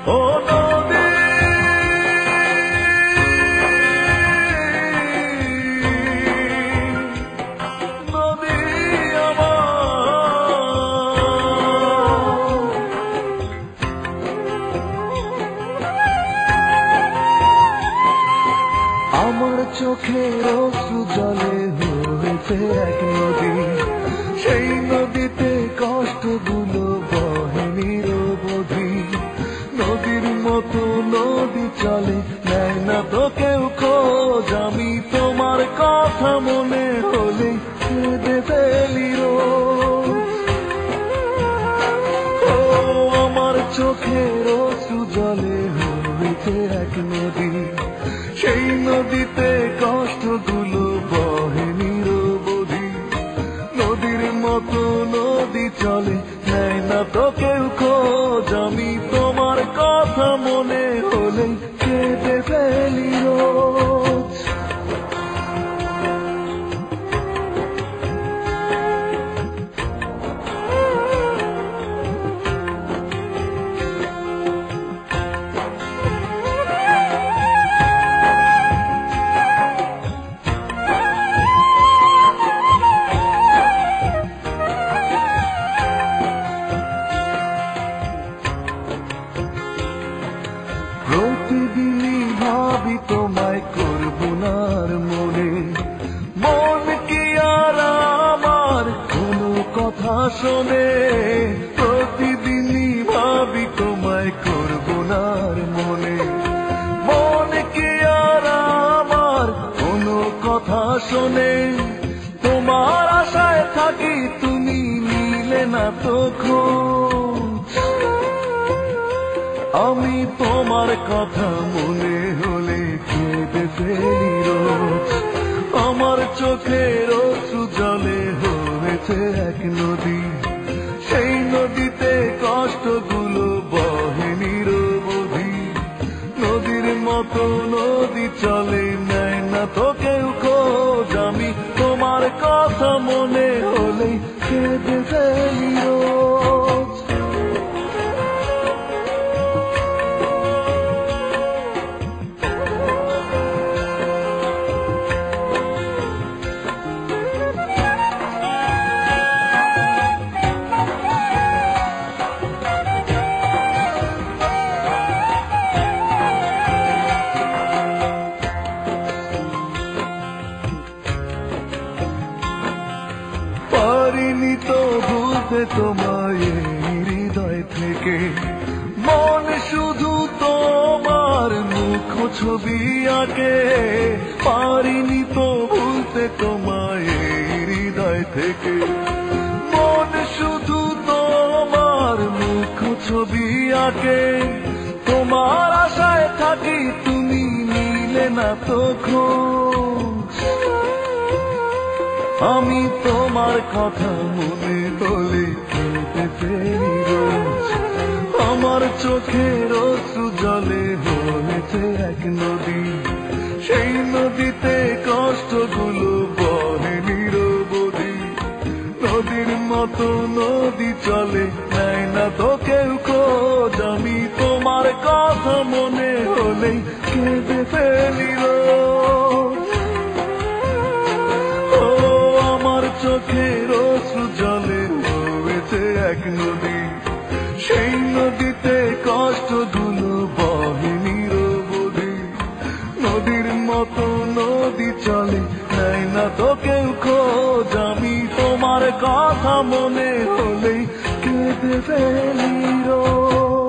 ও নদী নদী আমার চোখের অশ্রু জলে হয়েছে এক নদী, সেই নদীতে কষ্টগুলো বহে নিরবধি। নদীর মতো নদী চলে, নেয় না তো কেউ খোঁজ। আমি তোমার কথা মনে হলে কেঁদে ফেলি রোজ। ও আমার চোখের অশ্রু জলে হয়েছে এক নদী, সেই নদীতে কষ্টগুলো বহে নিরবধি। নদীর মতো নদী চলে, নেয় না তো কেউ খোঁজ। আমি তোমার কথা মনে হলে কেঁদে ফেলি রোজ। প্রতিদিনই ভাবি তোমায় করবো না আর মনে, মন কি আর আমার কোনো কথা শোনে। প্রতিদিনই ভাবি তোমায় করবো না আর মনে, মন কি আর আমার কোনো কথা শোনে। তোমার আশায় থাকি, তুমি নিলে না তো খোঁজ। আমি তোমার কথা মনে হলে কেঁদে ফেলি রোজ। আমার চোখের অশ্রু জলে হয়েছে এক নদী, সেই নদীতে কষ্টগুলো বহে নিরবধি। নদীর মতো নদী চলে, নেয় না তো কেউ খোঁজ। আমি তোমার কথা মনে হলে কেঁদে ফেলি রোজ। পারিনি তো ভুলতে তোমায় হৃদয় থেকে, মন শুধু তোমার মুখ ছবি আঁকে। পারিনি তো ভুলতে তোমায় হৃদয় থেকে, মন শুধু তোমার মুখ ছবি আঁকে। তোমার আশায় থাকি, তুমি নিলে না তো খোঁজ। আমি তোমার কথা মনে হলে কেঁদে ফেলি রোজ। আমার চোখের অশ্রু জলে হয়েছে এক নদী, সেই নদীতে কষ্টগুলো বহে নিরবধি। নদীর মতো নদী চলে, নেয় না তো কেউ খোঁজ। আমি তোমার কথা মনে হলে কেঁদে ফেলি রোজ। চোখের অশ্রু জলে হয়েছে এক নদী, সেই নদীতে কষ্টগুলো বহে নিরবধি। নদীর মতো নদী চলে, নেয় না তো কেউ খোঁজ। আমি তোমার কথা মনে হলে কেঁদে ফেলি রোজ।